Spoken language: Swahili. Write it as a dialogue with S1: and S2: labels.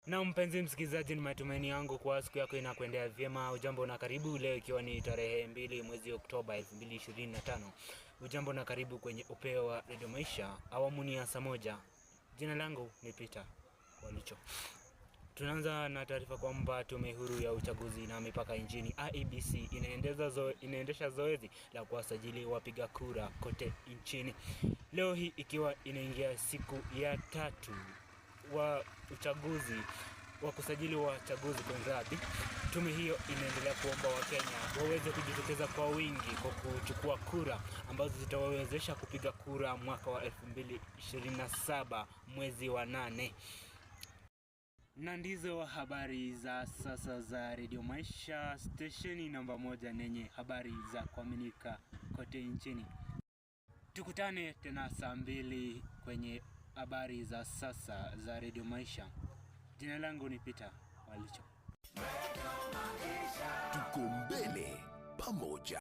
S1: Na mpenzi msikilizaji, ni matumaini yangu kwa siku yako inakwendea vyema. Ujambo na karibu, leo ikiwa ni tarehe 2 mwezi Oktoba 2025. Ujambo na karibu kwenye upeo wa Radio Maisha, awamu ni ya saa moja. Jina langu ni Peter Walicho. Tunaanza na taarifa kwamba Tume Huru ya Uchaguzi na Mipaka nchini IEBC inaendesha zoezi la kuwasajili wapiga kura kote nchini. Leo hii ikiwa inaingia siku ya 3 wa uchaguzi wa kusajili wachaguzi kunradhi. Tume hiyo inaendelea kuomba Wakenya waweze kujitokeza kwa wingi kwa kuchukua kura ambazo zitawawezesha kupiga kura mwaka wa 2027 mwezi wa 8. Na ndizo habari za sasa za Radio Maisha, stesheni namba 1 nenye habari za kuaminika kote nchini. Tukutane tena saa 2 kwenye habari za sasa za Radio Maisha. Jina langu ni Peter Walicho.
S2: Tuko mbele pamoja.